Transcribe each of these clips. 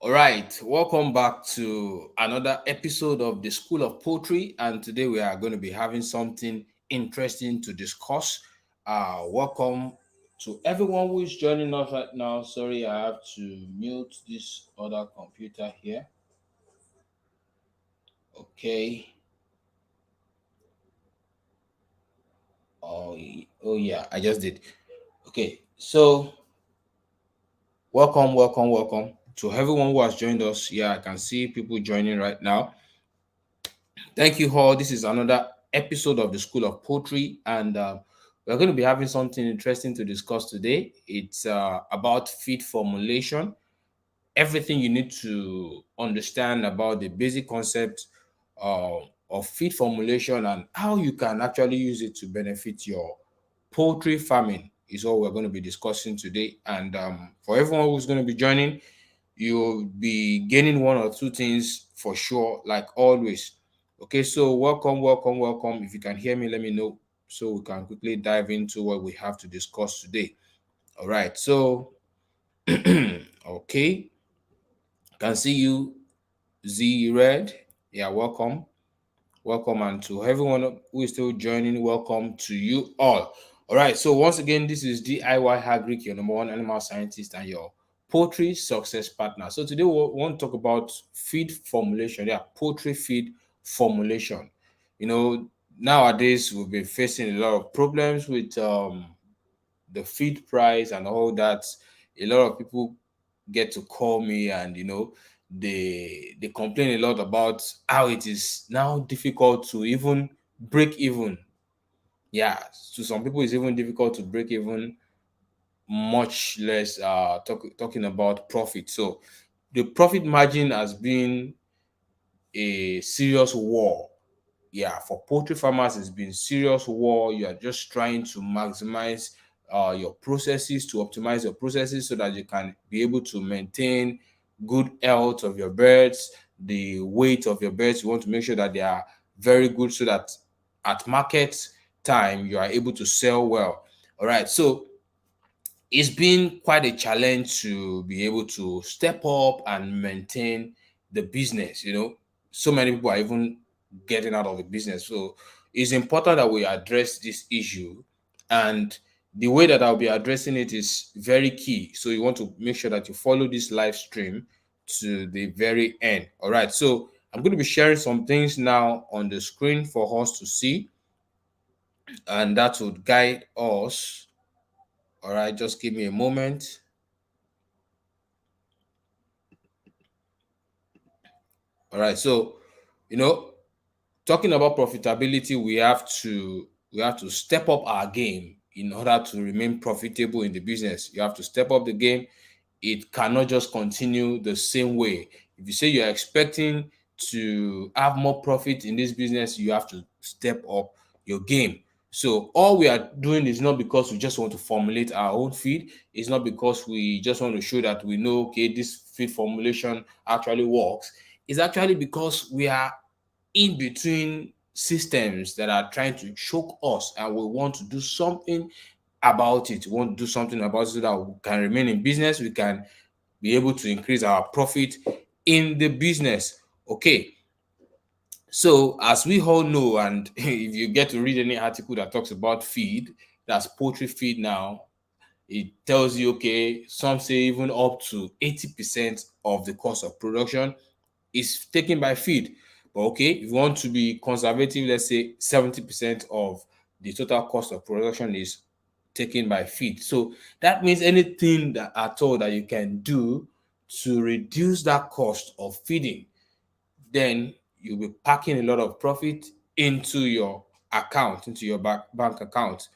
All right, welcome back to another episode of the School of Poultry, and today we are going to be having something interesting to discuss. Welcome to everyone who is joining us right now. Sorry, I have to mute this other computer here. Okay. Oh yeah, I just did. Okay, so welcome to everyone who has joined us. Yeah, I can see people joining right now. Thank you all. This is another episode of the School of Poultry, and we're going to be having something interesting to discuss today. It's about feed formulation, everything you need to understand about the basic concept of feed formulation and how you can actually use it to benefit your poultry farming is what we're going to be discussing today. And for everyone who's going to be joining, you'll be gaining one or two things for sure, like always. Okay, so welcome. If you can hear me, let me know so we can quickly dive into what we have to discuss today. All right, so okay, can see you, Z Red. Yeah, welcome, and to everyone who is still joining, welcome to you all. All right, so once again, this is DIY Hagrick, your number one animal scientist and your poultry success partner. So today we want to talk about feed formulation. Yeah, poultry feed formulation. You know, nowadays we've been facing a lot of problems with the feed price and all that. A lot of people get to call me, and they complain a lot about how it is now difficult to even break even. Yeah, to some people it's even difficult to break even, much less talking about profit. So the profit margin has been a serious war. Yeah, for poultry farmers it's been serious war. You are just trying to maximize your processes, to optimize your processes so that you can be able to maintain good health of your birds, the weight of your birds. You want to make sure that they are very good so that at market time you are able to sell well. All right, so it's been quite a challenge to be able to step up and maintain the business. So many people are even getting out of the business. So it's important that we address this issue. And the way that I'll be addressing it is very key. So you want to make sure that you follow this live stream to the very end. All right. So I'm going to be sharing some things now on the screen for us to see, and that would guide us. All right. Just give me a moment. All right. So, you know, talking about profitability, we have to step up our game in order to remain profitable in the business. You have to step up the game. It cannot just continue the same way. If you say you're expecting to have more profit in this business, you have to step up your game. So all we are doing is not because we just want to formulate our own feed. It's not because we just want to show that we know, okay, this feed formulation actually works. It's actually because we are in between systems that are trying to choke us, and we want to do something about it. We want to do something about it so that we can remain in business. We can be able to increase our profit in the business. Okay. So, as we all know, and if you get to read any article that talks about feed, that's poultry feed now, it tells you, okay, some say even up to 80% of the cost of production is taken by feed. But okay, if you want to be conservative, let's say 70% of the total cost of production is taken by feed. So that means anything that at all that you can do to reduce that cost of feeding, then you'll be packing a lot of profit into your account, into your bank account.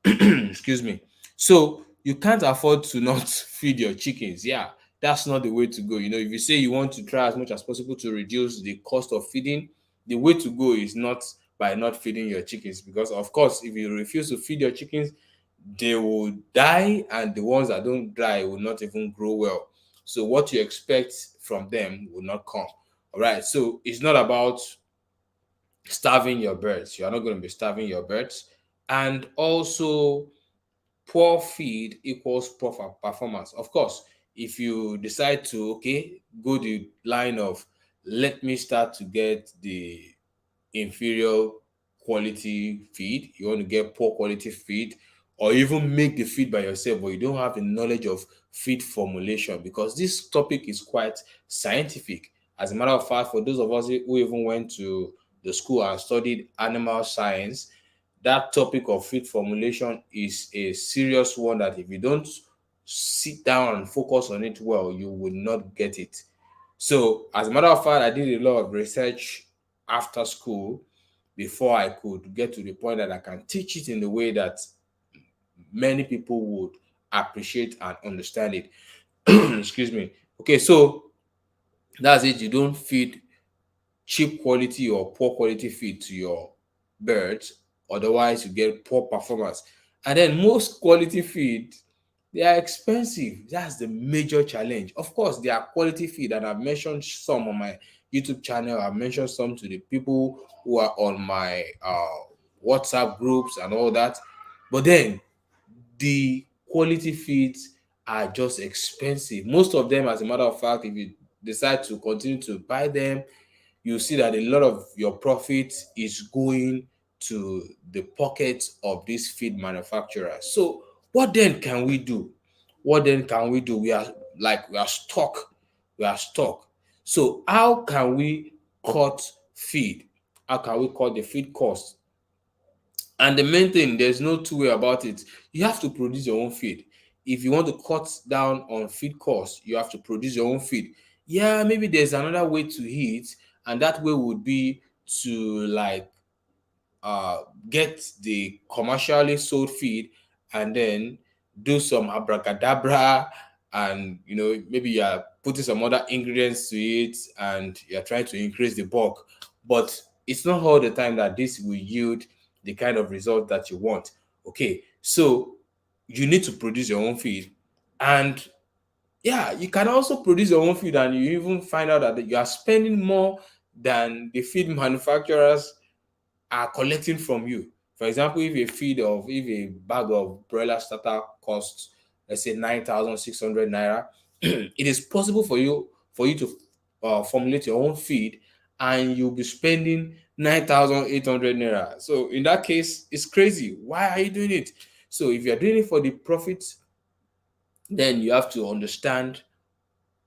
Excuse me. So you can't afford to not feed your chickens. Yeah, that's not the way to go. If you say you want to try as much as possible to reduce the cost of feeding, the way to go is not by not feeding your chickens, because of course if you refuse to feed your chickens, they will die, and the ones that don't die will not even grow well. So what you expect from them will not come. All right, so it's not about starving your birds. You are not going to be starving your birds. And also, poor feed equals poor performance. Of course, if you decide to, okay, go the line of, let me start to get the inferior quality feed, you want to get poor quality feed, or even make the feed by yourself, but you don't have the knowledge of feed formulation, because this topic is quite scientific. As a matter of fact, for those of us who even went to the school and studied animal science, that topic of feed formulation is a serious one that if you don't sit down and focus on it well, you will not get it. So, as a matter of fact, I did a lot of research after school before I could get to the point that I can teach it in the way that many people would appreciate and understand it. Excuse me. Okay, so that's it. You don't feed cheap quality or poor quality feed to your birds, otherwise you get poor performance. And then most quality feed, they are expensive. That's the major challenge. Of course, there are quality feed, and I've mentioned some on my YouTube channel. I've mentioned some to the people who are on my WhatsApp groups and all that. But then the quality feeds are just expensive. Most of them, as a matter of fact, if you decide to continue to buy them, you see that a lot of your profit is going to the pockets of these feed manufacturers. So what then can we do? What then can we do? We are stuck. We are stuck. So how can we cut feed? How can we cut the feed cost? And the main thing, there's no two way about it. You have to produce your own feed. If you want to cut down on feed costs, you have to produce your own feed. Yeah, maybe there's another way to it, and that way would be to like uh get the commercially sold feed and then do some abracadabra, and maybe you are putting some other ingredients to it and you're trying to increase the bulk, but it's not all the time that this will yield the kind of result that you want. Okay, so you need to produce your own feed, and yeah, you can also produce your own feed, and you even find out that you are spending more than the feed manufacturers are collecting from you. For example, if a bag of broiler starter costs, let's say 9,600 naira, it is possible for you to formulate your own feed, and you'll be spending 9,800 naira. So in that case, it's crazy. Why are you doing it? So if you're doing it for the profit, then you have to understand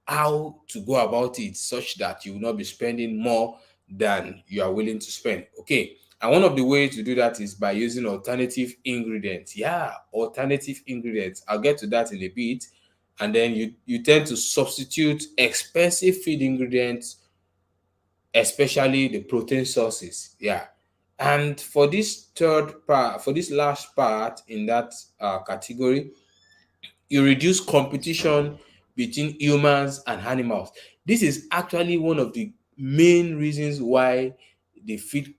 how to go about it such that you will not be spending more than you are willing to spend. Okay. And one of the ways to do that is by using alternative ingredients. Yeah, alternative ingredients. I'll get to that in a bit. And then you tend to substitute expensive feed ingredients, especially the protein sources. Yeah. And for this third part, for this last part in that category, you reduce competition between humans and animals. This is actually one of the main reasons why the feed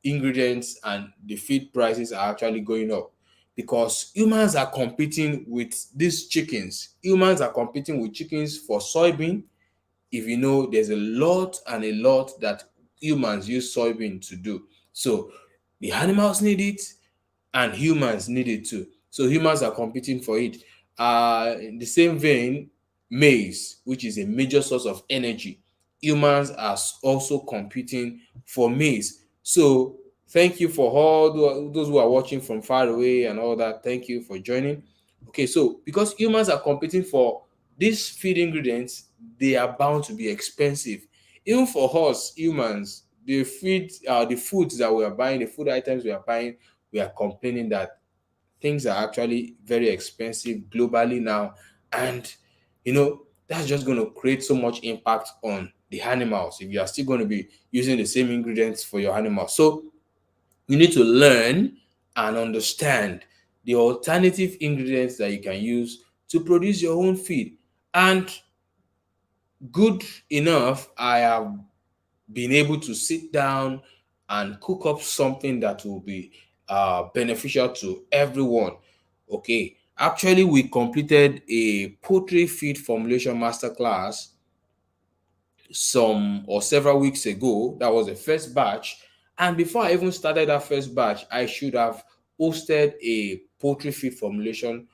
ingredients and the feed prices are actually going up, because humans are competing with these chickens. Humans are competing with chickens for soybean. If you know, there's a lot and a lot that humans use soybean to do. So the animals need it, and humans need it too. So humans are competing for it. In the same vein, maize, which is a major source of energy, humans are also competing for maize. So thank you for all those who are watching from far away and all that. Thank you for joining. Okay, so because humans are competing for these feed ingredients, they are bound to be expensive. Even for us humans, the foods that we are buying, the food items we are buying, we are complaining that things are actually very expensive globally now. And that's just going to create so much impact on the animals if you are still going to be using the same ingredients for your animals. So you need to learn and understand the alternative ingredients that you can use to produce your own feed. And good enough, I have been able to sit down and cook up something that will be beneficial to everyone. Okay, actually, we completed a poultry feed formulation masterclass some or several weeks ago. That was the first batch. And before I even started that first batch, I should have hosted a poultry feed formulation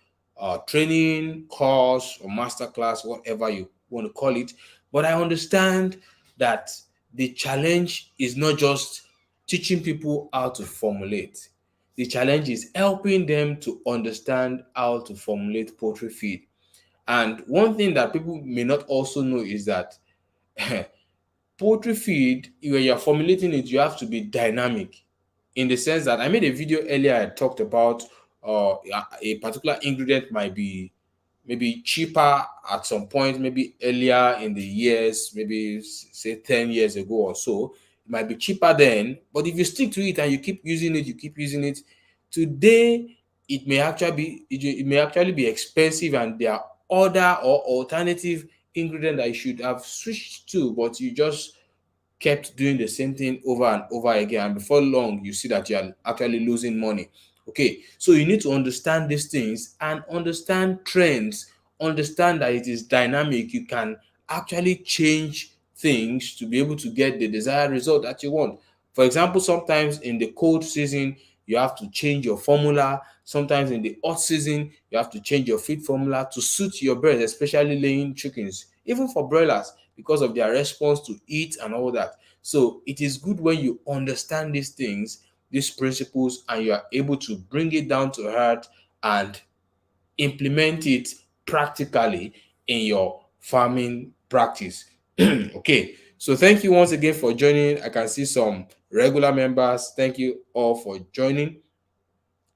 training course or masterclass, whatever you want to call it. But I understand that the challenge is not just teaching people how to formulate. The challenge is helping them to understand how to formulate poultry feed. And one thing that people may not also know is that poultry feed, when you're formulating it, you have to be dynamic, in the sense that I made a video earlier. I talked about a particular ingredient might be maybe cheaper at some point, maybe earlier in the years, maybe say 10 years ago or so. It might be cheaper then, but if you stick to it and you keep using it, today it may actually be expensive, and there are other or alternative ingredient that you should have switched to, but you just kept doing the same thing over and over again, and before long you see that you are actually losing money. Okay, so you need to understand these things and understand trends, understand that it is dynamic. You can actually change things to be able to get the desired result that you want. For example, sometimes in the cold season you have to change your formula. Sometimes in the hot season you have to change your feed formula to suit your birds, especially laying chickens, even for broilers, because of their response to heat and all that. So it is good when you understand these things, these principles, and you are able to bring it down to earth and implement it practically in your farming practice. Okay, so thank you once again for joining. I can see some regular members. Thank you all for joining.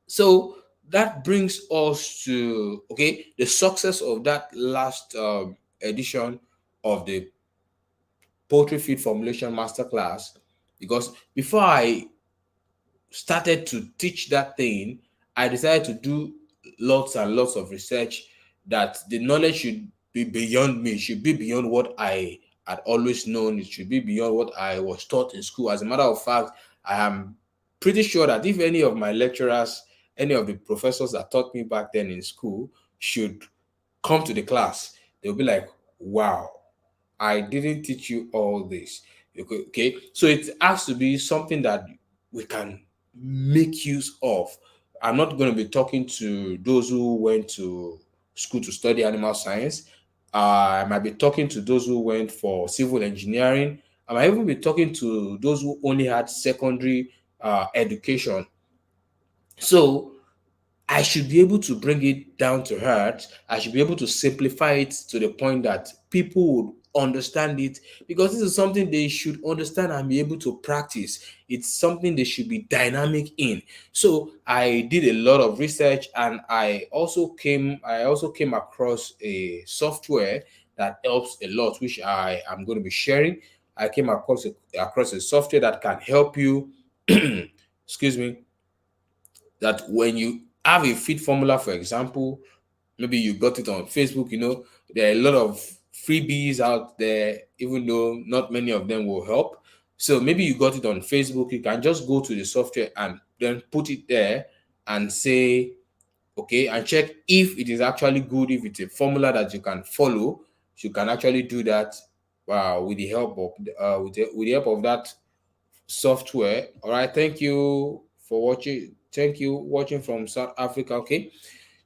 So that brings us to, okay, the success of that last edition of the poultry feed formulation masterclass. Because before I started to teach that thing, I decided to do lots and lots of research, that the knowledge should be beyond me, should be beyond what I had always known, it should be beyond what I was taught in school. As a matter of fact, I am pretty sure that if any of my lecturers, any of the professors that taught me back then in school should come to the class, they'll be like, wow, I didn't teach you all this. Okay, so it has to be something that we can make use of. I'm not going to be talking to those who went to school to study animal science. I might be talking to those who went for civil engineering. I might even be talking to those who only had secondary education. So I should be able to bring it down to earth. I should be able to simplify it to the point that people would understand it, because this is something they should understand and be able to practice. It's something they should be dynamic in. So I did a lot of research, and I also came across a software that helps a lot, which I am going to be sharing. I came across a software that can help you excuse me, that when you have a feed formula, for example, maybe you got it on Facebook, there are a lot of freebies out there, even though not many of them will help. So maybe you got it on Facebook, you can just go to the software and then put it there and say, okay, and check if it is actually good, if it's a formula that you can follow. You can actually do that with the help of with the help of that software. All right, thank you for watching. Thank you watching from South Africa. Okay,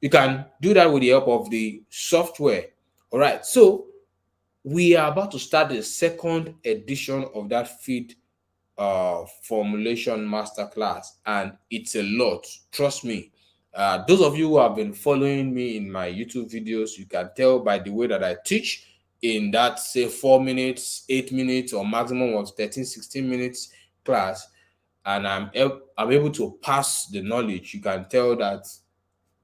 you can do that with the help of the software. All right, so we are about to start the second edition of that feed formulation masterclass, and it's a lot, trust me. Those of you who have been following me in my YouTube videos, you can tell by the way that I teach in that, say, 4 minutes, 8 minutes, or maximum of 13, 16 minutes class, and I'm able to pass the knowledge. You can tell that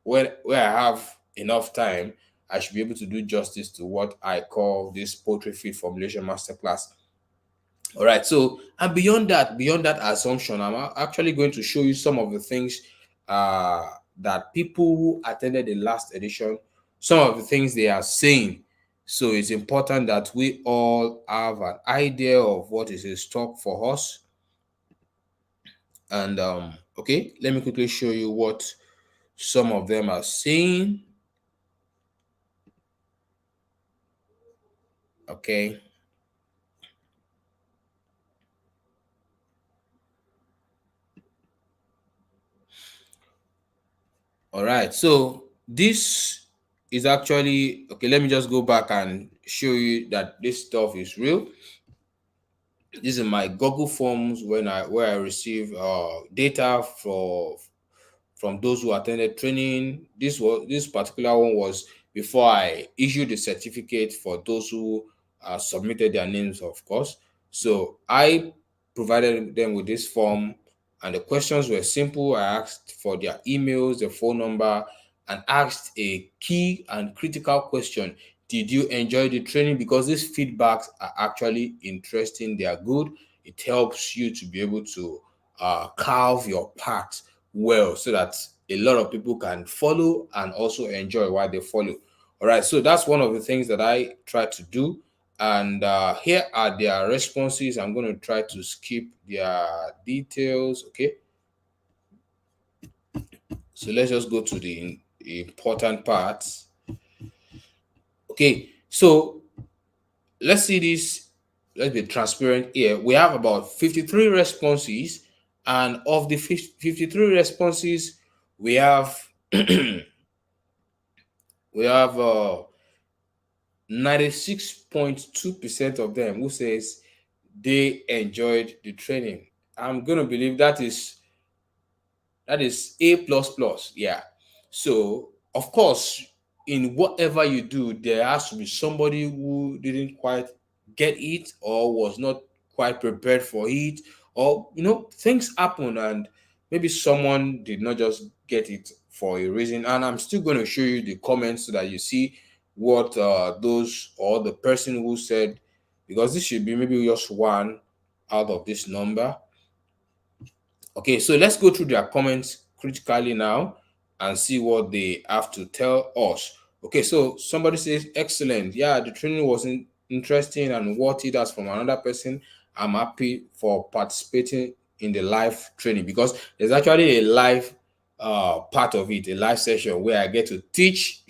where I have enough time, I should be able to do justice to what I call this poultry feed formulation masterclass. All right. So, and beyond that assumption, I'm actually going to show you some of the things that people who attended the last edition, some of the things they are saying. So it's important that we all have an idea of what is in stock for us. And okay, let me quickly show you what some of them are saying. Okay. All right. So this is actually okay. Let me just go back and show you that this stuff is real. This is my Google Forms where I receive data from those who attended training. This particular one was before I issued the certificate for those who submitted their names, of course. So I provided them with this form, and the questions were simple. I asked for their emails, their phone number, and asked a key and critical question. Did you enjoy the training? Because these feedbacks are actually interesting, they are good. It helps you to be able to carve your path well so that a lot of people can follow and also enjoy while they follow. All right, so that's one of the things that I try to do. And here are their responses. I'm going to try to skip their details. Okay, so let's just go to the important parts. Okay, so let's see this. Let's be transparent here. We have about 53 responses, and of the 53 responses, we have we have 96.2% of them who says they enjoyed the training. I'm gonna believe that is A plus plus. Yeah. So of course, in whatever you do, there has to be somebody who didn't quite get it or was not quite prepared for it, or things happen and maybe someone did not just get it for a reason. And I'm still going to show you the comments so that you see what those or the person who said, because this should be maybe just one out of this number. Okay, so let's go through their comments critically now and see what they have to tell us. Okay, so somebody says, excellent. Yeah, the training was interesting and worth it. As from another person, I'm happy for participating in the live training, because there's actually a live part of it, a live session where I get to teach.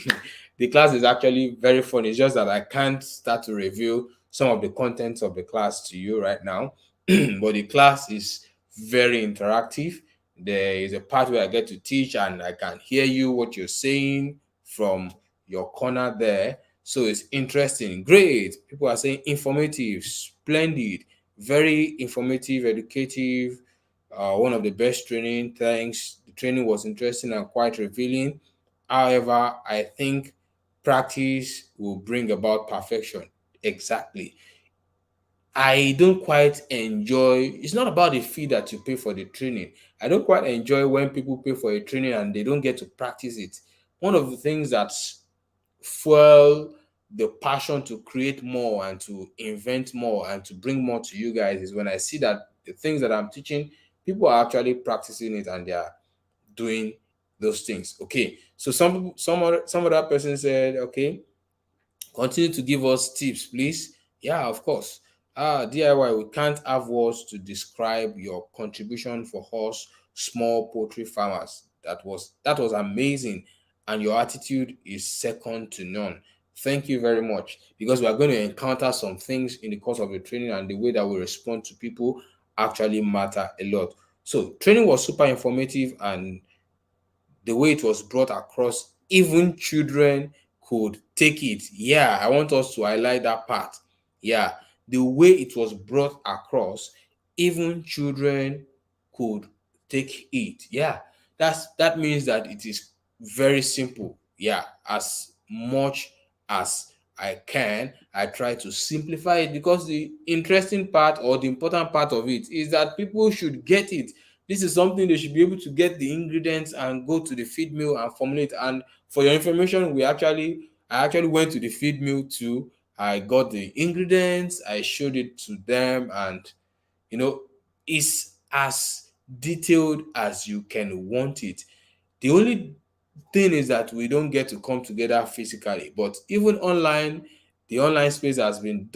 The class is actually very fun. It's just that I can't start to reveal some of the contents of the class to you right now. But the class is very interactive. There is a part where I get to teach and I can hear you what you're saying from your corner there. So it's interesting. Great. People are saying informative, splendid, very informative, educative. One of the best training. Thanks. The training was interesting and quite revealing. However, I think practice will bring about perfection. Exactly. I don't quite enjoy. It's not about the fee that you pay for the training. I don't quite enjoy when people pay for a training and they don't get to practice it. One of the things that fuel the passion to create more and to invent more and to bring more to you guys is when I see that the things that I'm teaching, people are actually practicing it and they are doing those things. Okay, so some other person said, okay, continue to give us tips, please. Yeah, of course. DIY, we can't have words to describe your contribution for us small poultry farmers. That was amazing, and your attitude is second to none. Thank you very much, because we are going to encounter some things in the course of the training, and the way that we respond to people actually matter a lot. So training was super informative, and the way it was brought across, even children could take it. Yeah, I want us to highlight that part. Yeah, the way it was brought across, even children could take it. Yeah, that means that it is very simple. Yeah, as much as I can, I try to simplify it, because the interesting part or the important part of it is that people should get it. This is something they should be able to get the ingredients and go to the feed mill and formulate. And for your information, I actually went to the feed mill too. I got the ingredients, I showed it to them, and you know, it's as detailed as you can want it. The only thing is that we don't get to come together physically, but even online, the online space has been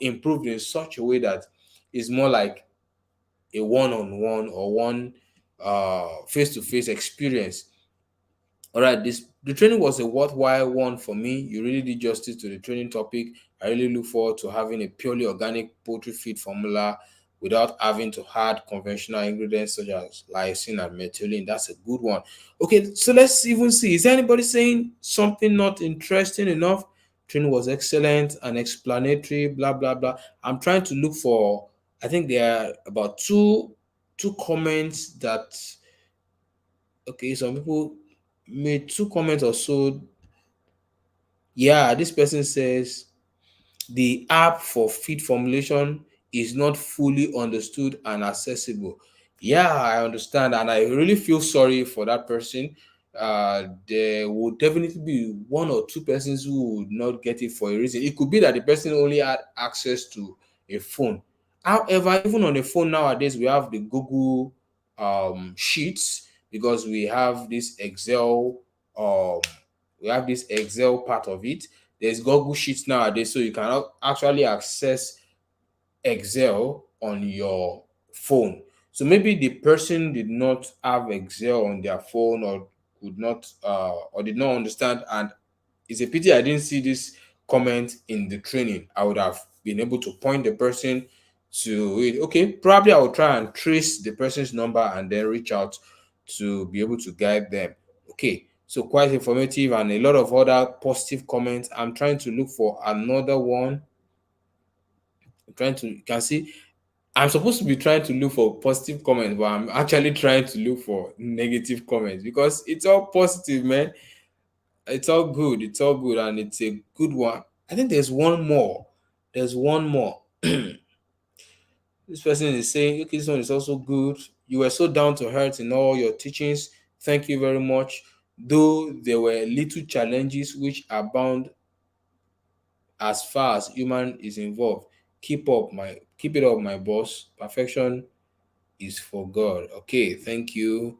improved in such a way that it's more like a one-on-one or one face-to-face experience. All right, the training was a worthwhile one for me. You really did justice to the training topic. I really look forward to having a purely organic poultry feed formula without having to add conventional ingredients such as lysine and methylene. That's a good one. Okay, so let's even see. Is there anybody saying something not interesting enough? Training was excellent and explanatory, blah blah blah. I'm trying to look for, I think there are about two comments that, okay, some people made two comments or so. Yeah, this person says the app for feed formulation is not fully understood and accessible. Yeah, I understand, and I really feel sorry for that person. There will definitely be one or two persons who would not get it for a reason. It could be that the person only had access to a phone. However, even on the phone nowadays, we have the Google Sheets, because um, we have this Excel part of it. There's Google Sheets nowadays, so you can actually access Excel on your phone. So maybe the person did not have Excel on their phone, or could not or did not understand. And it's a pity I didn't see this comment in the training. I would have been able to point the person to it. Okay, probably I will try and trace the person's number and then reach out to be able to guide them. Okay, so quite informative and a lot of other positive comments. I'm trying to look for another one. I'm trying to, you can see, I'm supposed to be trying to look for positive comments, but I'm actually trying to look for negative comments, because it's all positive, man. It's all good. It's all good, and it's a good one. I think there's one more. There's one more. This person is saying, okay, this one is also good. You were so down to earth in all your teachings. Thank you very much. Though there were little challenges which abound as far as human is involved. Keep it up, my boss. Perfection is for God. Okay, thank you.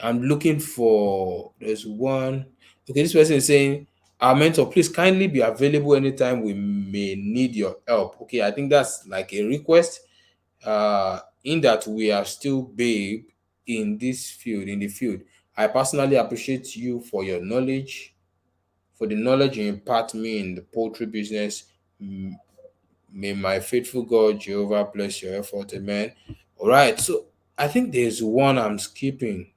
I'm looking for, there's one. Okay, this person is saying, our mentor, please kindly be available anytime we may need your help. Okay, I think that's like a request. In that we are still babe in this field, in the field. I personally appreciate you for your knowledge, for the knowledge you impart me in the poultry business. May my faithful God Jehovah bless your effort. Amen. All right, so I think there's one I'm skipping.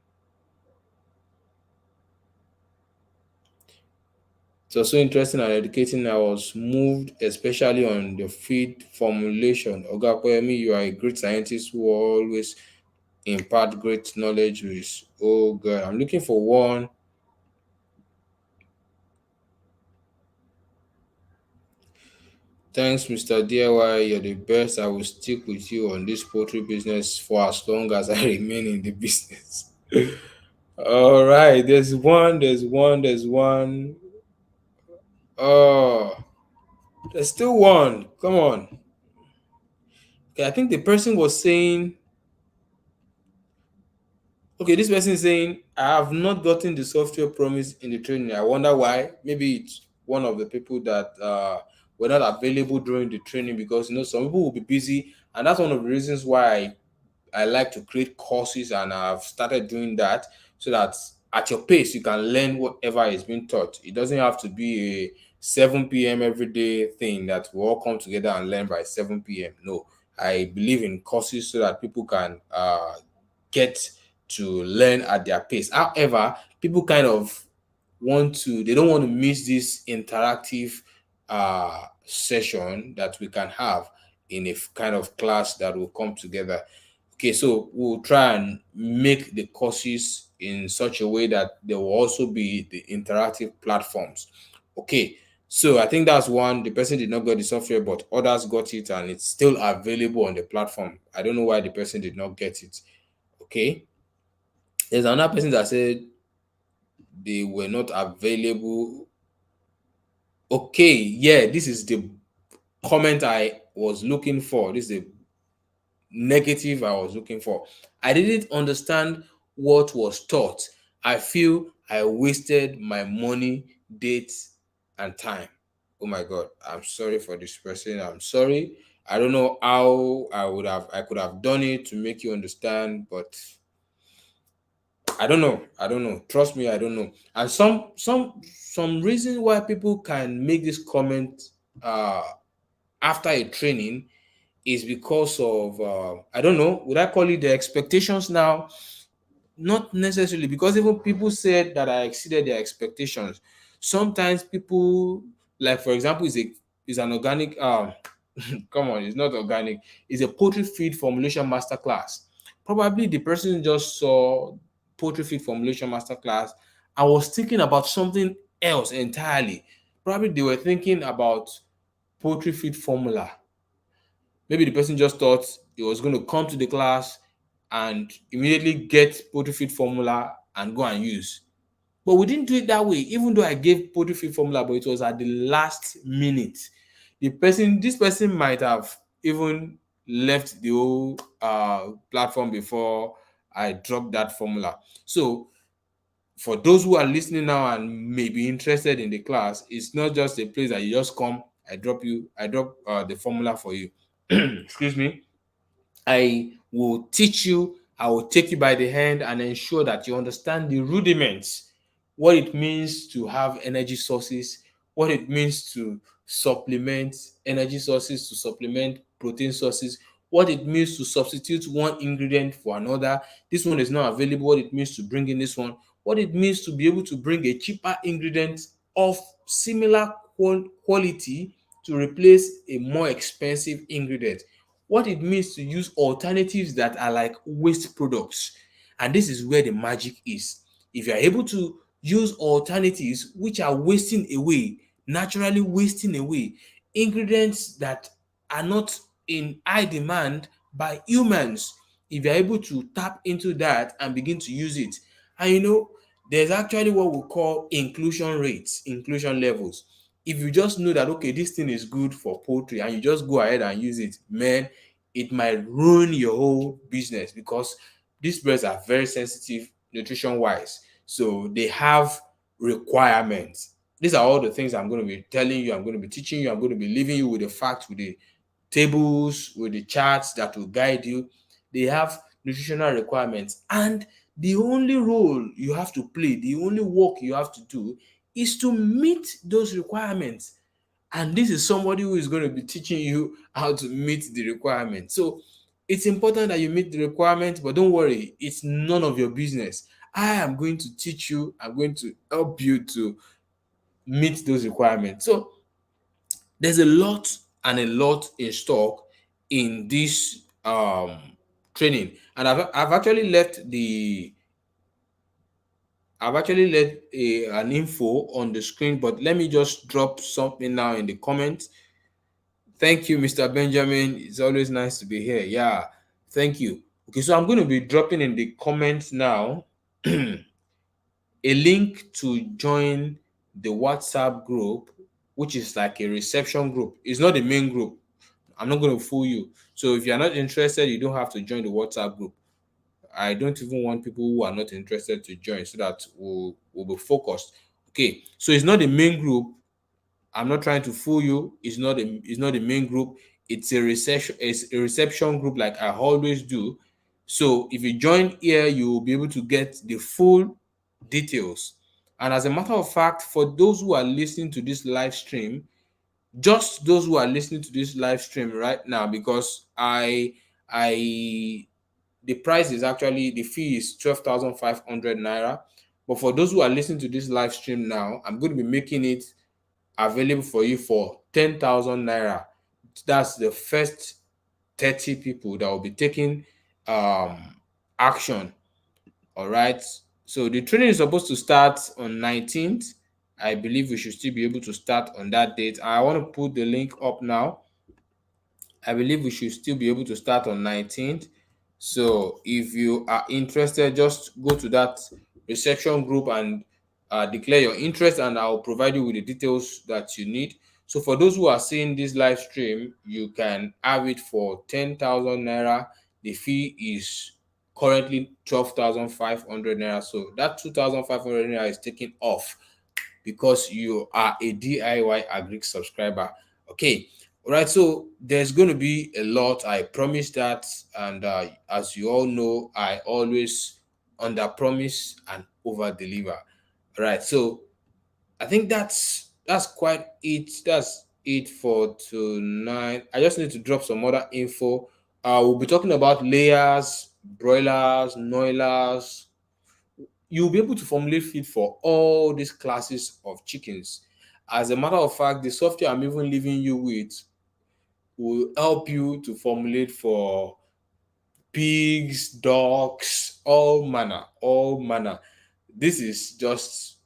It's also interesting and educating. I was moved, especially on the feed formulation. Oga Koyemi, you are a great scientist who always impart great knowledge with. Oh God, I'm looking for one. Thanks, Mr. DIY. You're the best. I will stick with you on this poultry business for as long as I remain in the business. All right, there's one. Oh, there's still one. Come on. Okay, I think the person was saying, okay, this person is saying, I have not gotten the software promised in the training. I wonder why. Maybe it's one of the people that were not available during the training, because some people will be busy, and that's one of the reasons why I like to create courses, and I've started doing that, so that at your pace you can learn whatever is being taught. It doesn't have to be a 7 p.m. every day thing that we all come together and learn by 7 p.m. No, I believe in courses so that people can get to learn at their pace. However, people kind of they don't want to miss this interactive session that we can have in a kind of class that will come together. Okay, so we'll try and make the courses in such a way that there will also be the interactive platforms. Okay, so I think that's one. The person did not get the software, but others got it, and it's still available on the platform. I don't know why the person did not get it. Okay, there's another person that said they were not available. Okay, yeah, this is the comment I was looking for. This is the negative I was looking for. I didn't understand what was taught. I feel I wasted my money, dates, and time. Oh my God, I'm sorry for this person. I'm sorry. I don't know how I could have done it to make you understand, but I don't know. I don't know. Trust me, I don't know. And some reason why people can make this comment uh after a training is because of I don't know, would I call it the expectations now? Not necessarily, because even people said that I exceeded their expectations. Sometimes people, like for example, is an organic come on, it's not organic, it's a poultry feed formulation masterclass. Probably the person just saw poultry feed formulation masterclass and was thinking about something else entirely. Probably they were thinking about poultry feed formula. Maybe the person just thought he was going to come to the class and immediately get poultry feed formula and go and use. But we didn't do it that way, even though I gave poultry feed formula, but it was at the last minute. This person might have even left the whole platform before I dropped that formula. So for those who are listening now and may be interested in the class, it's not just a place that you just come, I drop the formula for you. Excuse me. I will teach you, I will take you by the hand and ensure that you understand the rudiments, what it means to have energy sources, what it means to supplement energy sources, to supplement protein sources, what it means to substitute one ingredient for another. This one is not available, what it means to bring in this one, what it means to be able to bring a cheaper ingredient of similar quality to replace a more expensive ingredient, what it means to use alternatives that are like waste products. And this is where the magic is. If you are able to use alternatives which are wasting away, naturally wasting away, ingredients that are not in high demand by humans, if you're able to tap into that and begin to use it, and there's actually what we call inclusion rates, inclusion levels. If you just know that, okay, this thing is good for poultry and you just go ahead and use it, man, it might ruin your whole business, because these birds are very sensitive nutrition wise. So they have requirements. These are all the things I'm going to be telling you, I'm going to be teaching you, I'm going to be leaving you with the facts, with the tables, with the charts that will guide you. They have nutritional requirements, and the only role you have to play, the only work you have to do is to meet those requirements. And this is somebody who is going to be teaching you how to meet the requirements. So it's important that you meet the requirements, but don't worry, it's none of your business. I am going to teach you, I'm going to help you to meet those requirements. So there's a lot and a lot in stock in this training. And I've actually left an info on the screen, but let me just drop something now in the comments. Thank you, Mr. Benjamin. It's always nice to be here. Yeah, thank you. Okay, so I'm going to be dropping in the comments now a link to join the WhatsApp group, which is like a reception group. It's not the main group. I'm not going to fool you. So if you're not interested, you don't have to join the WhatsApp group. I don't even want people who are not interested to join, so that we'll be focused. Okay, so it's not the main group. I'm not trying to fool you. It's not the main group. It's a reception group, like I always do. So if you join here, you will be able to get the full details. And as a matter of fact, for those who are listening to this live stream, just those who are listening to this live stream right now, because I the price is actually, the fee is 12,500 naira. But for those who are listening to this live stream now, I'm going to be making it available for you for 10,000 naira. That's the first 30 people that will be taking um action. All right. So the training is supposed to start on 19th. I believe we should still be able to start on that date. I want to put the link up now. I believe we should still be able to start on 19th. So if you are interested, just go to that reception group and declare your interest, and I'll provide you with the details that you need. So for those who are seeing this live stream, you can have it for 10,000 naira. The fee is currently 12,500 naira. So that 2,500 naira is taken off because you are a DIY Agric subscriber. Okay. All right. So there's going to be a lot. I promise that. And as you all know, I always under promise and over deliver. All right. So I think that's quite it. That's it for tonight. I just need to drop some other info. We'll be talking about layers, broilers, noilers. You'll be able to formulate feed for all these classes of chickens. As a matter of fact, the software I'm even leaving you with will help you to formulate for pigs, dogs, all manner, all manner. This is just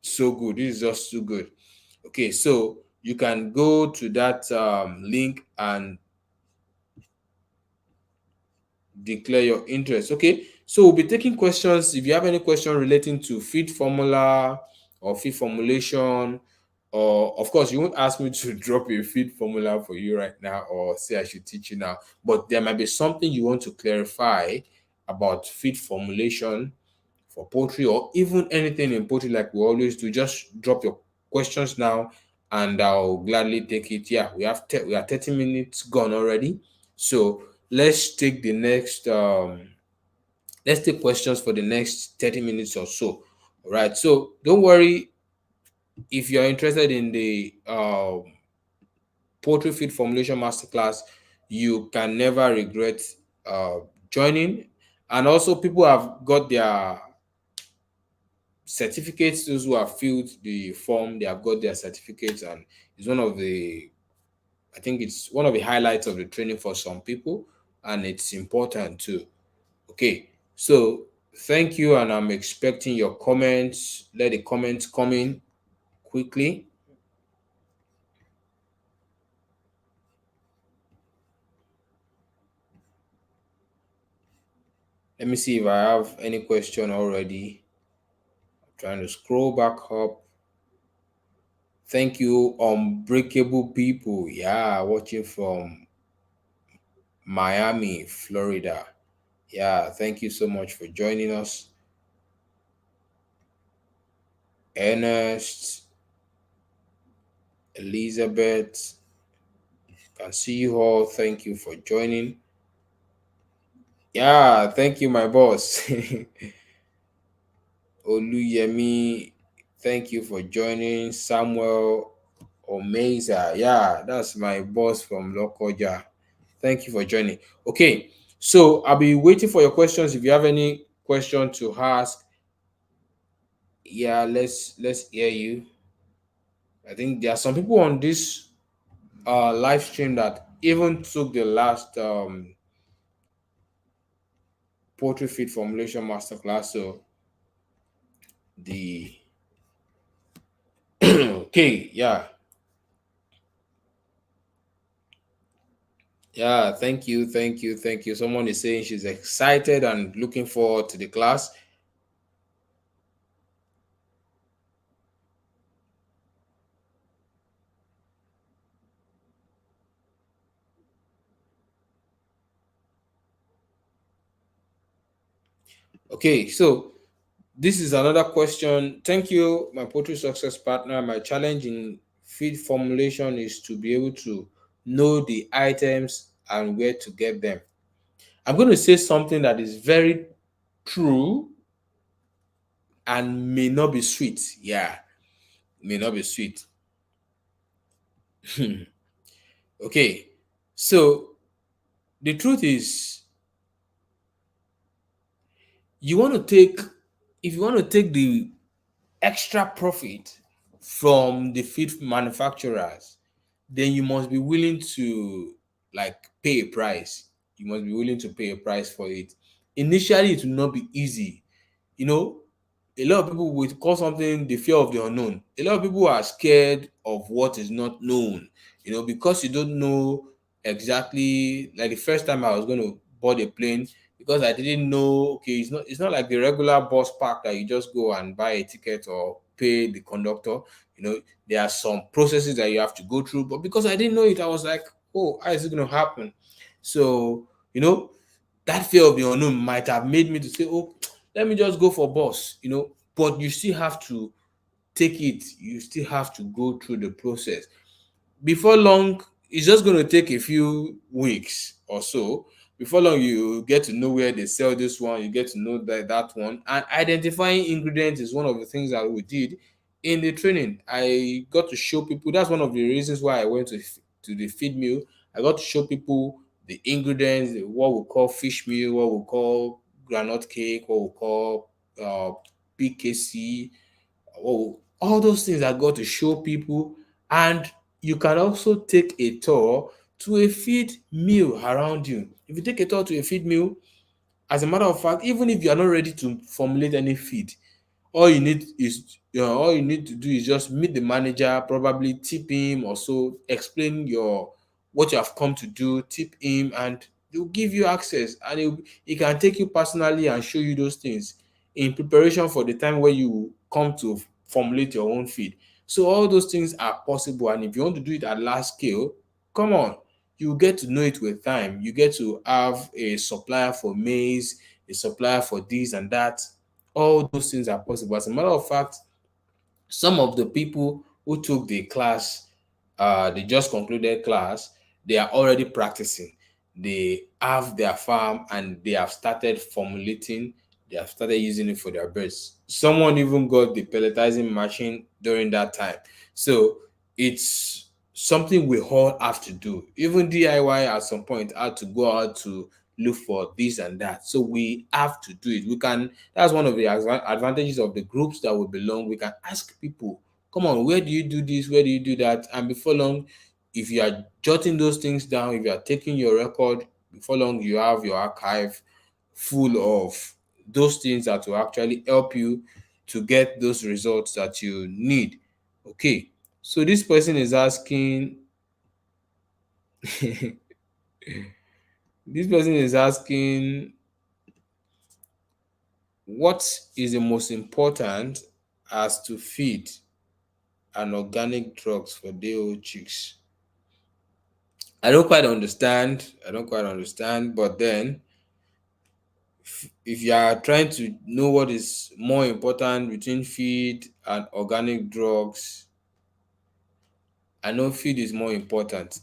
so good. This is just so good. Okay, so you can go to that link and declare your interest. Okay, so we'll be taking questions. If you have any question relating to feed formula or feed formulation, or of course, you won't ask me to drop a feed formula for you right now or say I should teach you now, but there might be something you want to clarify about feed formulation for poultry or even anything in poultry, like we always do. Just drop your questions now and I'll gladly take it. Yeah, we are 30 minutes gone already. So let's take the next let's take questions for the next 30 minutes or so. All right. So don't worry if you're interested in the poultry feed formulation masterclass, you can never regret uh, joining. And also, people have got their certificates. Those who have filled the form, they have got their certificates, and it's one of the, I think it's one of the highlights of the training for some people, and it's important too. Okay, so thank you, and I'm expecting your comments. Let the comments come in quickly. Let me see if I have any question already. I'm trying to scroll back up. Thank you, unbreakable people. Yeah, watching from Miami, Florida. Yeah, thank you so much for joining us. Ernest, Elizabeth, can see you all. Thank you for joining. Yeah, thank you, my boss. Oluyemi, thank you for joining. Samuel Omeza, yeah, that's my boss from Lokoja. Thank you for joining. Okay, so I'll be waiting for your questions. If you have any question to ask, yeah, let's hear you. I think there are some people on this live stream that even took the last poultry feed formulation masterclass. So the okay, yeah, yeah. Thank you, thank you, thank you. Someone is saying she's excited and looking forward to the class. Okay, so this is another question. Thank you, my poultry success partner. My challenge in feed formulation is to be able to know the items and where to get them. I'm going to say something that is very true and may not be sweet. Yeah, may not be sweet. Okay, so the truth is, you want to take, if you want to take the extra profit from the feed manufacturers, then you must be willing to like pay a price. You must be willing to pay a price for it. Initially, it will not be easy. You know, a lot of people will call something the fear of the unknown. A lot of people are scared of what is not known, because you don't know exactly. Like the first time I was going to board a plane, because I didn't know, okay, it's not like the regular bus park that you just go and buy a ticket or pay the conductor. There are some processes that you have to go through, but because I didn't know it, I was like, oh, how is it going to happen? So, that fear of the unknown might have made me to say, oh, let me just go for bus, but you still have to take it. You still have to go through the process. Before long, it's just going to take a few weeks or so. Before long, you get to know where they sell this one, you get to know that one. And identifying ingredients is one of the things that we did. in the training, I got to show people. That's one of the reasons why I went to the feed mill. I got to show people the ingredients, what we call fish meal, what we call granite cake, what we call PKC, all those things. I got to show people. And you can also take a tour to a feed mill around you. If you take a tour to a feed mill, as a matter of fact, even if you are not ready to formulate any feed, all you need to do is just meet the manager, probably tip him, or so explain your what you have come to do, tip him, and he'll give you access, and he can take you personally and show you those things in preparation for the time where you come to formulate your own feed. So all those things are possible, and if you want to do it at large scale, come on, you get to know it with time. You get to have a supplier for maize, a supplier for this and that. All those things are possible. As a matter of fact, some of the people who took the class, they just concluded class, they are already practicing. They have their farm and they have started formulating, they have started using it for their birds. Someone even got the pelletizing machine during that time. So it's something we all have to do. Even DIY at some point had to go out to look for this and that. So we have to do it. We can, that's one of the advantages of the groups that we belong. We can ask people, come on, where do you do this? Where do you do that? And before long, if you are jotting those things down, if you are taking your record, before long, you have your archive full of those things that will actually help you to get those results that you need. Okay. So this person is asking, this person is asking, what is the most important as to feed and organic drugs for day-old chicks? I don't quite understand. I don't quite understand. But then, if you are trying to know what is more important between feed and organic drugs, I know feed is more important.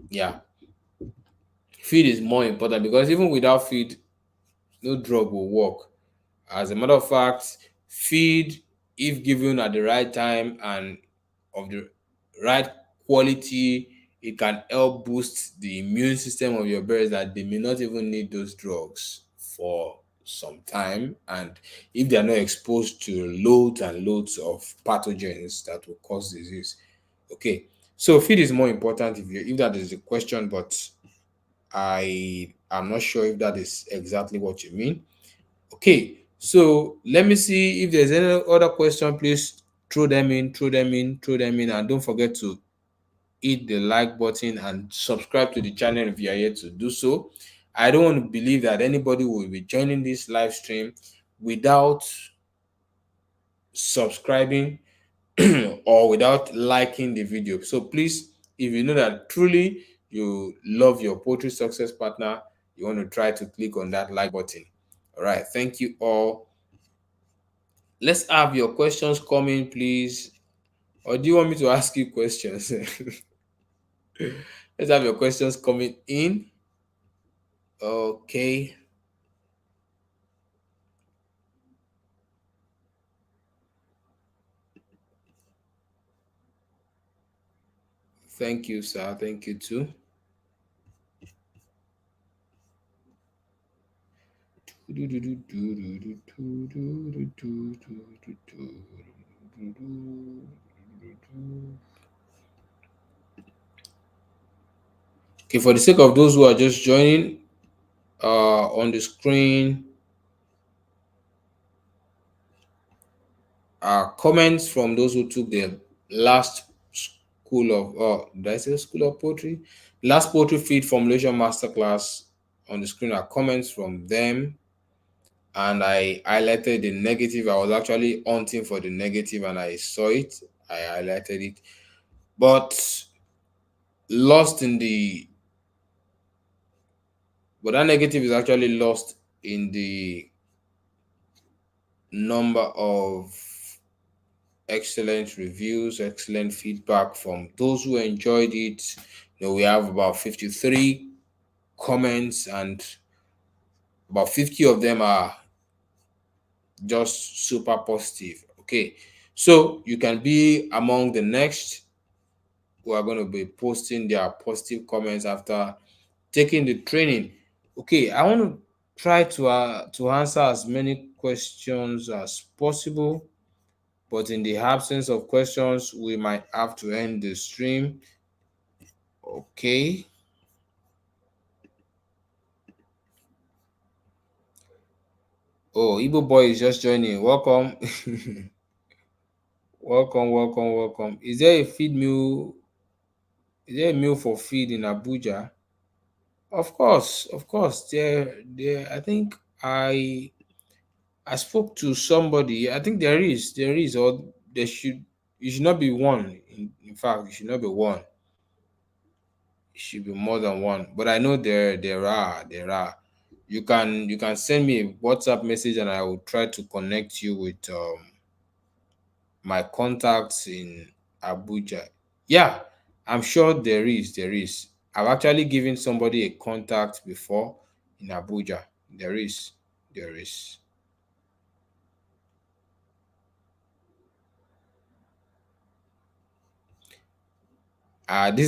Yeah, feed is more important because even without feed, no drug will work. As a matter of fact, feed, if given at the right time and of the right quality, it can help boost the immune system of your birds that they may not even need those drugs for some time. And if they are not exposed to loads and loads of pathogens that will cause disease. Okay, so feed is more important if that is the question, but I am not sure if that is exactly what you mean. Okay, so let me see if there's any other question. Please throw them in, throw them in, throw them in, and don't forget to hit the like button and subscribe to the channel if you are yet to do so. I don't want to believe that anybody will be joining this live stream without subscribing or without liking the video. So please, if you know that truly you love your poultry success partner, you want to try to click on that like button. All right, thank you all. Let's have your questions coming, please. Or do you want me to ask you questions? Let's have your questions coming in. Okay. Thank you, sir. Thank you too. Okay, for the sake of those who are just joining, on the screen are comments from those who took the last school of did I say school of poetry? Last poetry feed formulation masterclass. On the screen are comments from them, and I highlighted the negative. I was actually hunting for the negative and I saw it. I highlighted it, but lost in the but that negative is actually lost in the number of excellent reviews, excellent feedback from those who enjoyed it. We have about 53 comments, and about 50 of them are just super positive. Okay, So you can be among the next who are going to be posting their positive comments after taking the training. Okay, I want to try to answer as many questions as possible, but in the absence of questions, we might have to end the stream. Okay. Oh, Igbo boy is just joining. Welcome. Welcome, welcome, welcome. Is there a feed meal? Is there a meal for feed in Abuja? Of course, of course. There. I think I spoke to somebody. I think there is, or there should. It should not be one. In fact, it should not be one. It should be more than one. But I know there are. You can send me a WhatsApp message, and I will try to connect you with my contacts in Abuja. Yeah, I'm sure there is. I've actually given somebody a contact before in Abuja. There is. This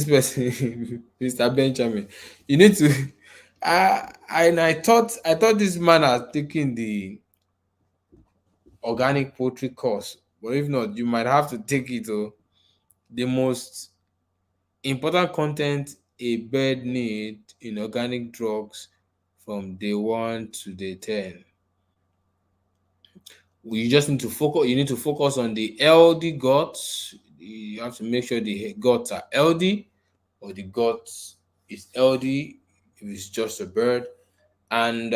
person, Mr. Benjamin, you need to. I thought this man has taken the organic poultry course, but if not, you might have to take it. Oh, the most important content a bird need in organic drugs from day one to day 10. You just need to focus. You need to focus on the healthy guts. You have to make sure the guts are healthy, or the guts is healthy if it's just a bird. And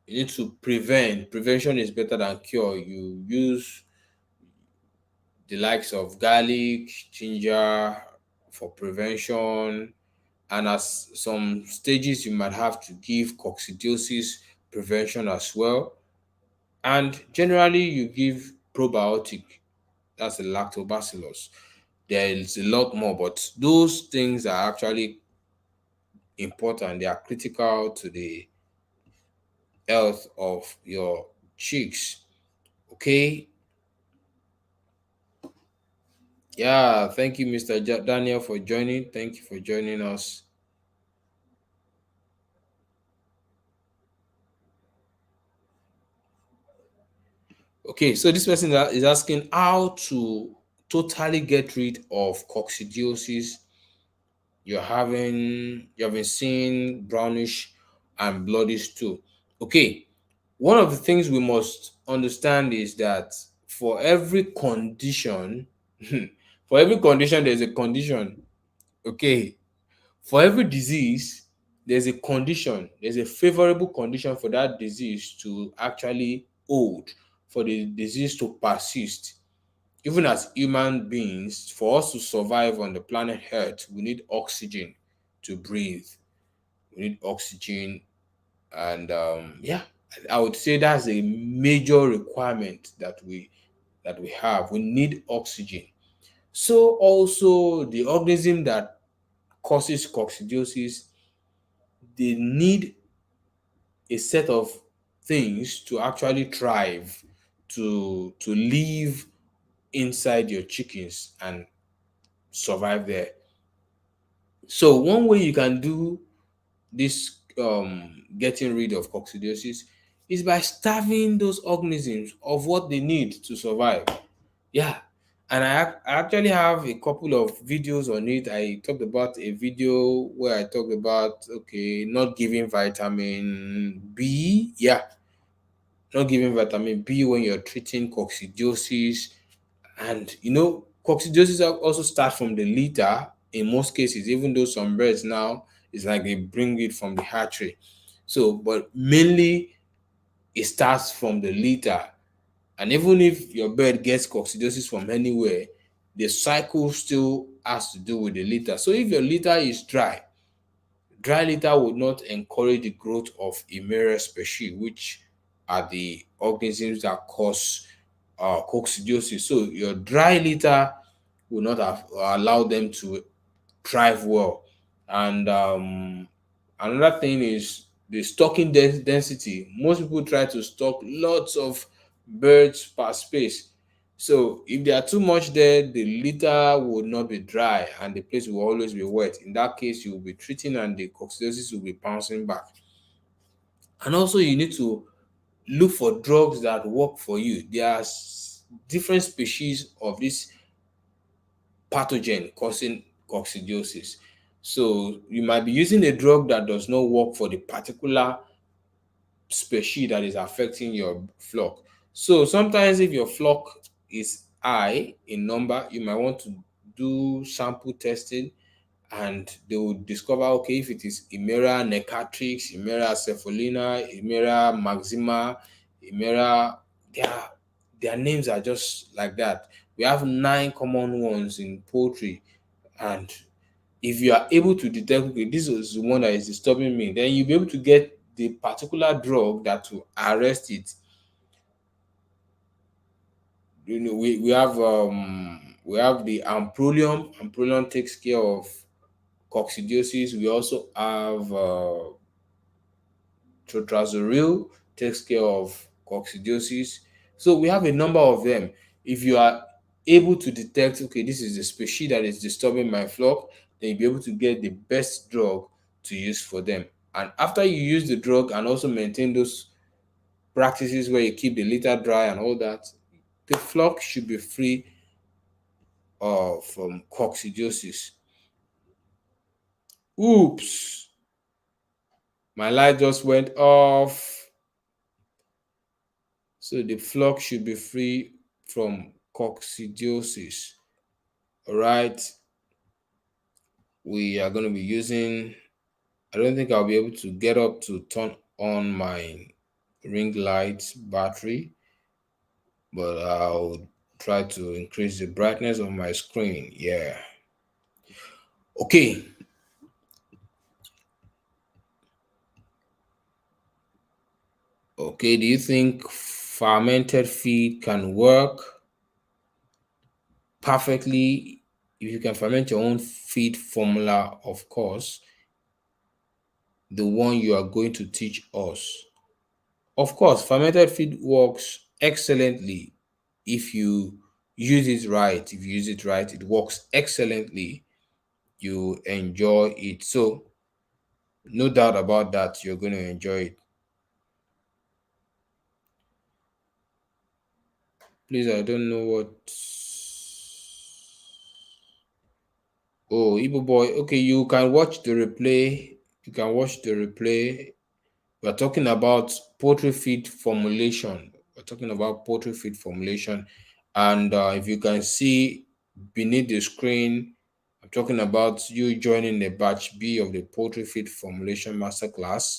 you need to prevent. Prevention is better than cure. You use the likes of garlic, ginger for prevention, and as some stages you might have to give coccidiosis prevention as well. And generally you give probiotic, that's the lactobacillus. There is a lot more, but those things are actually important. They are critical to the health of your chicks. Okay. Yeah, thank you, Mr. Daniel, for joining. Thank you for joining us. Okay, so this person is asking how to totally get rid of coccidiosis. You have been seeing brownish and bloody stool. Okay, one of the things we must understand is that for every condition, for every condition, there's a condition. Okay, for every disease, there's a condition, there's a favorable condition for that disease to actually hold, for the disease to persist. Even as human beings, for us to survive on the planet Earth, we need oxygen to breathe. We need oxygen, and yeah, I would say that's a major requirement that we have. We need oxygen. So also the organism that causes coccidiosis, they need a set of things to actually thrive, to live inside your chickens and survive there. So one way you can do this getting rid of coccidiosis is by starving those organisms of what they need to survive. Yeah. And I actually have a couple of videos on it. I talked about a video where I talked about, okay, not giving vitamin B. Yeah, not giving vitamin B when you're treating coccidiosis. And coccidiosis also starts from the litter in most cases, even though some birds now it's like they bring it from the hatchery. So, but mainly it starts from the litter. And even if your bird gets coccidiosis from anywhere, the cycle still has to do with the litter. So if your litter is dry litter would not encourage the growth of Emaria species, which are the organisms that cause coccidiosis. So your dry litter will not have allow them to thrive well. And another thing is the stocking density. Most people try to stock lots of birds per space. So if there are too much there, the litter will not be dry and the place will always be wet. In that case, you will be treating and the coccidiosis will be bouncing back. And also you need to look for drugs that work for you. There are different species of this pathogen causing coccidiosis. So you might be using a drug that does not work for the particular species that is affecting your flock. So sometimes if your flock is high in number, you might want to do sample testing and they will discover, okay, if it is Hemera necatrix, Hemera cephalina, Hemera maxima, Hemera, their names are just like that. We have 9 common ones in poultry, and if you are able to detect, okay, this is the one that is disturbing me, then you'll be able to get the particular drug that will arrest it. We have the amprolium. Amprolium takes care of coccidiosis. We also have trazodone takes care of coccidiosis. So we have a number of them. If you are able to detect, okay, this is the species that is disturbing my flock, then you'll be able to get the best drug to use for them. And after you use the drug and also maintain those practices where you keep the litter dry and all that, the flock should be free from coccidiosis. Oops, my light just went off. So the flock should be free from coccidiosis. All right. We are going to be using, I don't think I'll be able to get up to turn on my ring light battery, but I'll try to increase the brightness of my screen. Yeah. Okay. Okay. Do you think fermented feed can work perfectly? If you can ferment your own feed formula, of course, the one you are going to teach us. Of course, fermented feed works excellently if you use it right. If you use it right, it works excellently. You enjoy it. So, no doubt about that, you're going to enjoy it. Please, I don't know what. Oh, Igbo boy. Okay, you can watch the replay. You can watch the replay. We're talking about poultry feed formulation. We're talking about poultry feed formulation. And if you can see beneath the screen, I'm talking about you joining the batch B of the poultry feed formulation masterclass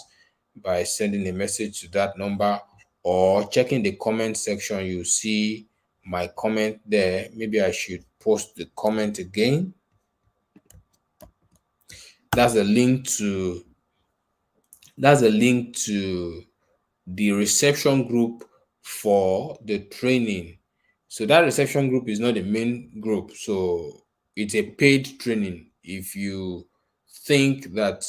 by sending a message to that number or checking the comment section. You see my comment there. Maybe I should post the comment again. That's a link to that's a link to the reception group for the training. So that reception group is not the main group. So it's a paid training. If you think that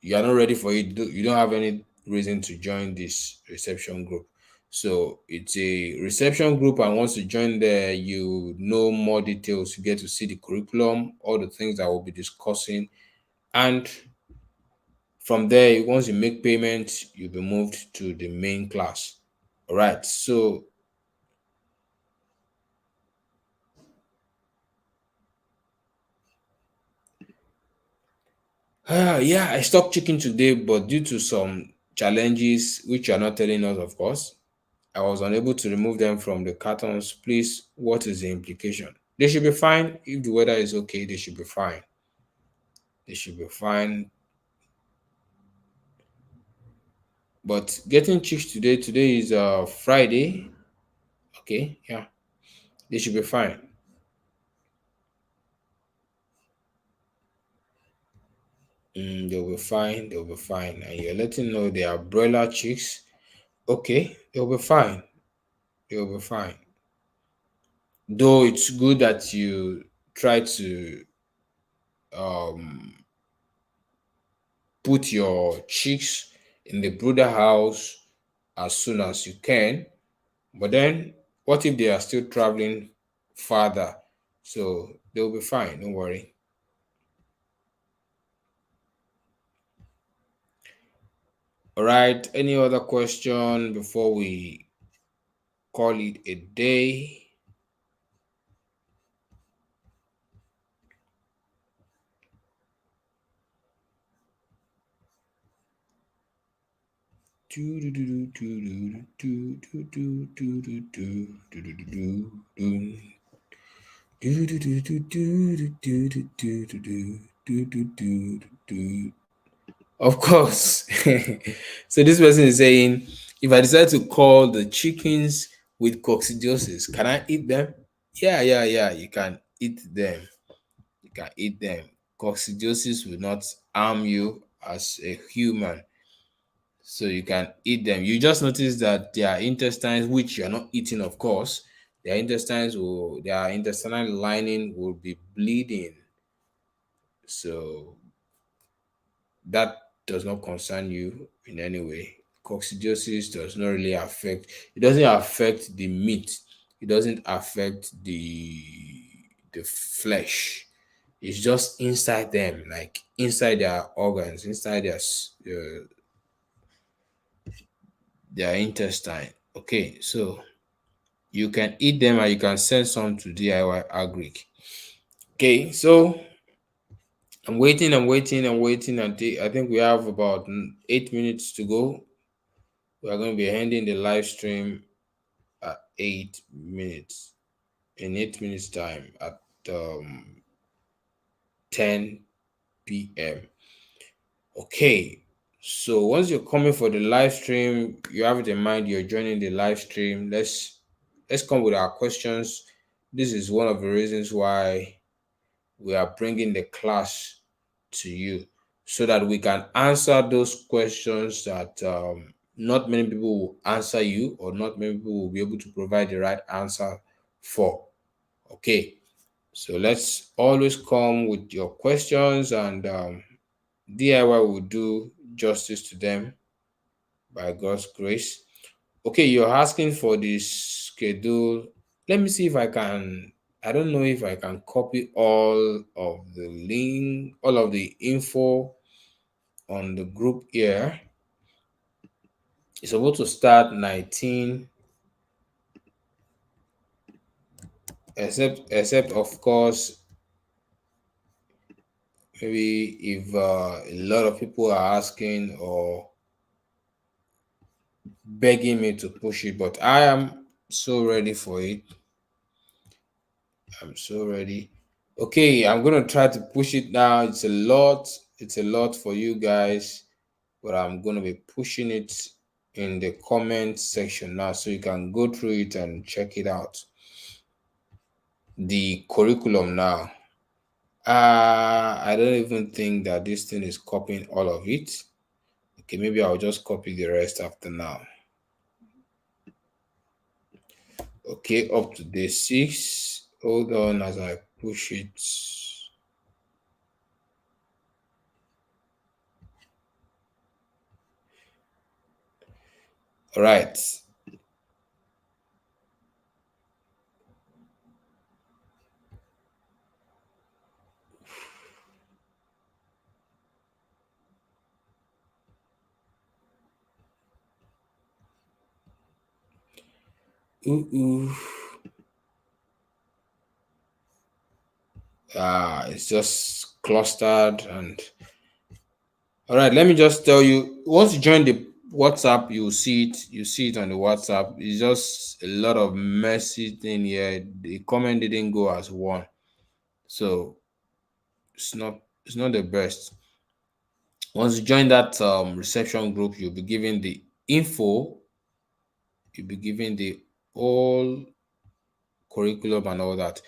you are not ready for it, you don't have any reason to join this reception group. So it's a reception group, and once you join there, you know more details. You get to see the curriculum, all the things that we'll be discussing, and from there, once you make payment, you'll be moved to the main class. All right. So, yeah, I stopped chicken today, but due to some challenges, which you are not telling us, of course, I was unable to remove them from the cartons. Please, what is the implication? They should be fine. If the weather is okay, they should be fine. They should be fine. But getting chicks today is Friday. Okay, yeah, they should be fine. They'll be fine. They'll be fine. And you're letting know they are broiler chicks. Okay, they'll be fine. They'll be fine. Though it's good that you try to um, put your chicks in the brooder house as soon as you can. But then What if they are still traveling farther? So they'll be fine, don't worry. All right, any other question before we call it a day? Of course. So this person is saying, if I decide to call the chickens with coccidiosis, can I eat them? Yeah, yeah, yeah. You can eat them. You can eat them. Coccidiosis will not harm you as a human. So you can eat them. You just notice that their intestines, which you're not eating, of course, their intestinal lining will be bleeding. So that does not concern you in any way. Coccidiosis does not really affect, it doesn't affect the meat, it doesn't affect the flesh. It's just inside them, like inside their organs, inside their intestine. Okay, so you can eat them and you can send some to DIY Agric. Okay, so I'm waiting until I think we have about 8 minutes to go. We are going to be ending the live stream at 8 minutes. In 8 minutes time at 10 p.m. Okay, so once you're coming for the live stream, you have it in mind you're joining the live stream. Let's come with our questions. This is one of the reasons why we are bringing the class to you, so that we can answer those questions that not many people will answer you, or not many people will be able to provide the right answer for. Okay, so let's always come with your questions, and DIY will do justice to them by God's grace. Okay, you're asking for the schedule. Let me see if I can. I don't know if I can copy all of the link, all of the info on the group here. It's supposed to start 19, except of course, maybe if a lot of people are asking or begging me to push it, but I am so ready for it. I'm so ready. Okay, I'm gonna try to push it now. It's a lot. It's a lot for you guys, but I'm gonna be pushing it in the comment section now, so you can go through it and check it out. The curriculum now. I don't even think that this thing is copying all of it. Okay, maybe I'll just copy the rest after now. Okay, up to day 6. Hold on as I push it. All right. Ooh. It's just clustered. And all right, let me just tell you, once you join the WhatsApp, you see it on the WhatsApp. It's just a lot of messy thing here. The comment didn't go as one, so it's not the best. Once you join that reception group, you'll be given the info, you'll be given the whole curriculum and all that.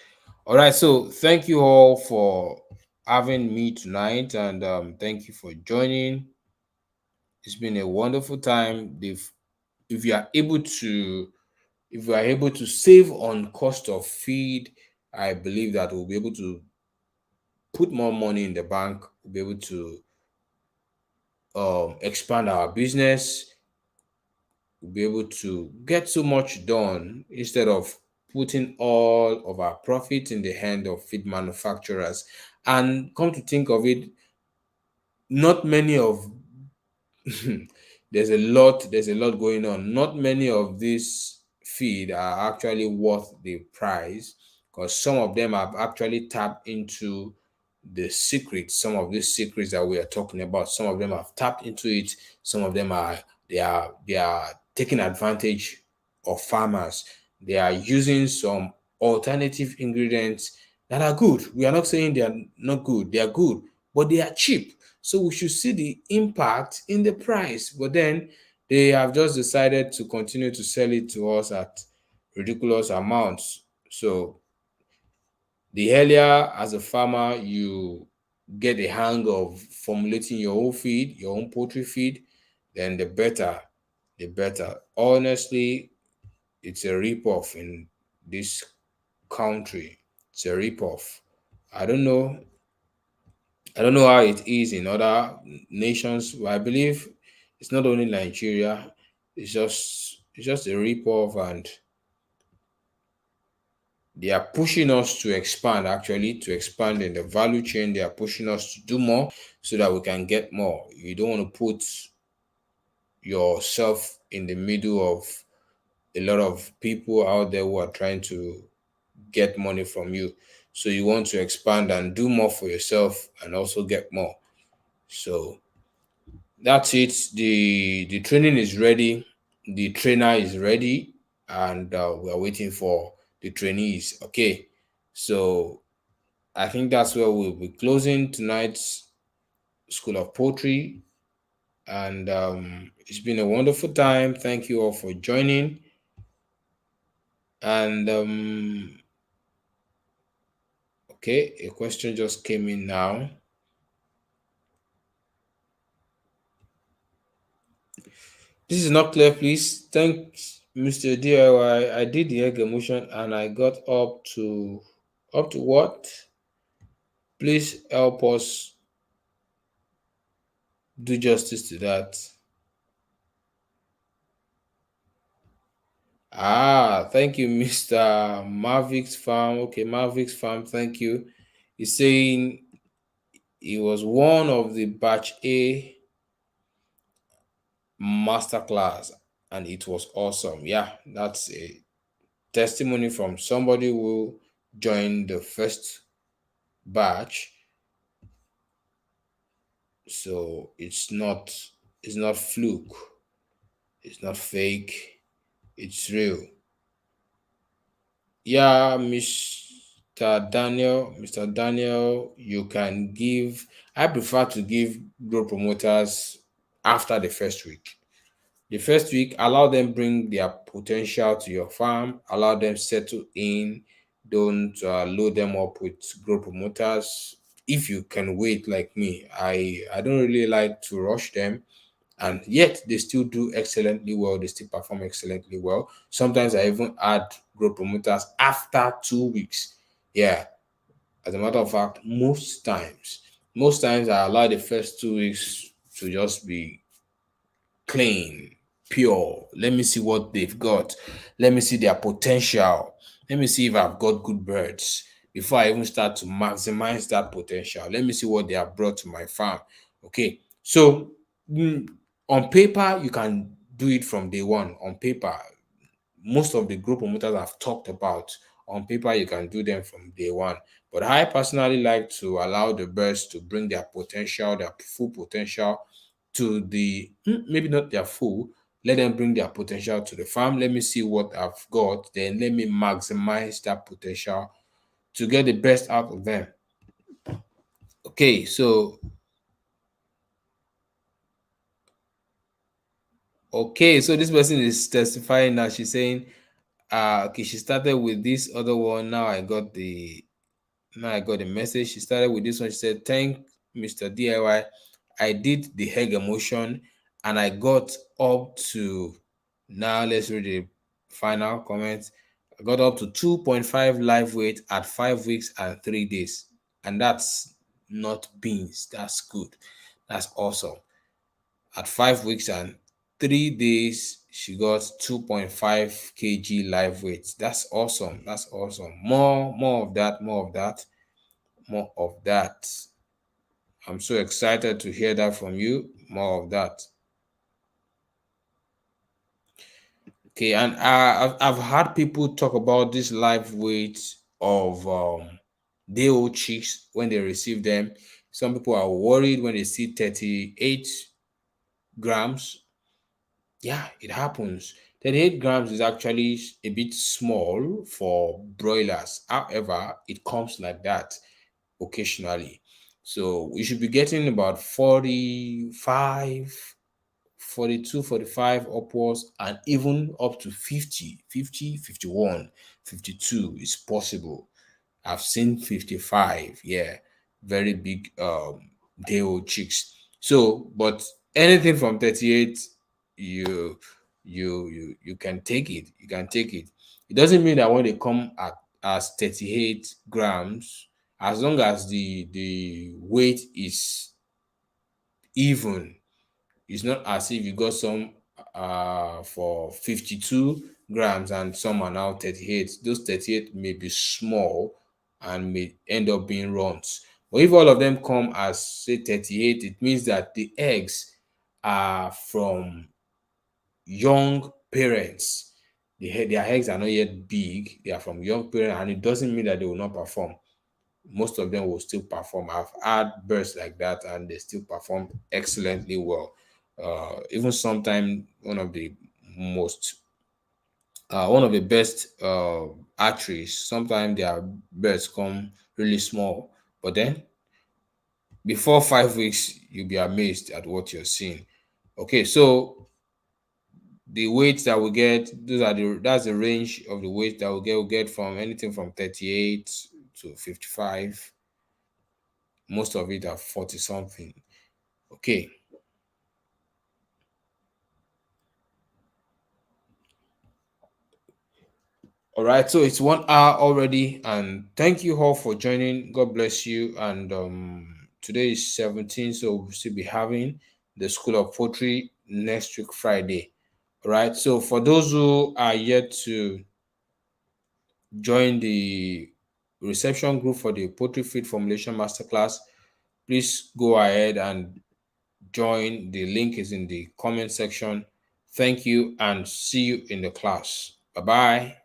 All right, so thank you all for having me tonight, and thank you for joining. It's been a wonderful time. If you are able to, if you are able to save on cost of feed, I believe that we'll be able to put more money in the bank. We'll be able to expand our business, we'll be able to get so much done instead of putting all of our profit in the hand of feed manufacturers. And come to think of it, not many of there's a lot going on. Not many of these feed are actually worth the price, because some of them have actually tapped into the secrets, some of these secrets that we are talking about. Some of them have tapped into it. Some of them they are taking advantage of farmers. They are using some alternative ingredients that are good. We are not saying they are not good. They are good, but they are cheap. So we should see the impact in the price. But then they have just decided to continue to sell it to us at ridiculous amounts. So the earlier as a farmer you get the hang of formulating your own feed, your own poultry feed, then the better. The better. Honestly, it's a rip-off in this country. It's a rip-off. I don't know. I don't know how it is in other nations, but I believe it's not only Nigeria. It's just a rip-off, and they are pushing us to expand, actually, to expand in the value chain. They are pushing us to do more so that we can get more. You don't want to put yourself in the middle of a lot of people out there who are trying to get money from you. So you want to expand and do more for yourself and also get more. So that's it. The training is ready. The trainer is ready, and we are waiting for the trainees. Okay. So I think that's where we'll be closing tonight's School of Poultry. And it's been a wonderful time. Thank you all for joining. And okay, a question just came in now. This is not clear, please. Thanks, Mr. DIY. I did the egg emulsion and I got up to what? Please help us do justice to that. Thank you, Mr. Mavick's Farm. Okay, Mavick's Farm, thank you. He's saying he was one of the batch A masterclass and it was awesome. Yeah, that's a testimony from somebody who joined the first batch. So it's not fluke, it's not fake, it's real. Yeah, Mr. Daniel, you can give. I prefer to give growth promoters after the first week. The first week, allow them bring their potential to your farm, allow them settle in. Don't load them up with growth promoters. If you can wait like me, I don't really like to rush them, and yet they still do excellently well. They still perform excellently well. Sometimes I even add growth promoters after 2 weeks. Yeah, as a matter of fact, most times I allow the first 2 weeks to just be clean, pure. Let me see what they've got. Let me see their potential. Let me see if I've got good birds before I even start to maximize that potential. Let me see what they have brought to my farm. Okay, so on paper, you can do it from day one. On paper, most of the group promoters I've talked about, on paper, you can do them from day one. But I personally like to allow the birds to bring their potential, their full potential to the maybe not their full. Let them bring their potential to the farm. Let me see what I've got. Then let me maximize that potential to get the best out of them. Okay, so this person is testifying now. She's saying, okay, she started with this other one. Now I got the message. She started with this one. She said, "Thank Mr. DIY. I did the egg emotion and I got up to," now let's read the final comment. "I got up to 2.5 live weight at 5 weeks and 3 days." And that's not beans. That's good. That's awesome. At 5 weeks and 3 days, she got 2.5 kg live weight. That's awesome. That's awesome. More of that, more of that, more of that. I'm so excited to hear that from you. More of that. Okay, and I've had people talk about this live weight of day-old chicks when they receive them. Some people are worried when they see 38 grams. Yeah, it happens. 38 grams is actually a bit small for broilers. However, it comes like that occasionally. So we should be getting about 45, 42, 45 upwards, and even up to 50, 50, 51, 52 is possible. I've seen 55, yeah, very big day old chicks. So, but anything from 38, you you can take it. You can take it. It doesn't mean that when they come at as 38 grams, as long as the weight is even, it's not as if you got some for 52 grams and some are now 38. Those 38 may be small and may end up being runs. But if all of them come as say 38, it means that the eggs are from young parents. Their eggs are not yet big, they are from young parents, and it doesn't mean that they will not perform. Most of them will still perform. I've had birds like that and they still perform excellently well. Even sometimes most one of the best archeries, sometimes their birds come really small, but then before 5 weeks you'll be amazed at what you're seeing. Okay, so the weights that we get, that's the range of the weight that we get from anything from 38 to 55. Most of it are 40 something. Okay. All right. So it's 1 hour already. And thank you all for joining. God bless you. And today is 17. So we'll still be having the School of Poultry next week, Friday. All right. So for those who are yet to join the reception group for the Poultry Feed Formulation Masterclass, please go ahead and join. The link is in the comment section. Thank you and see you in the class. Bye bye.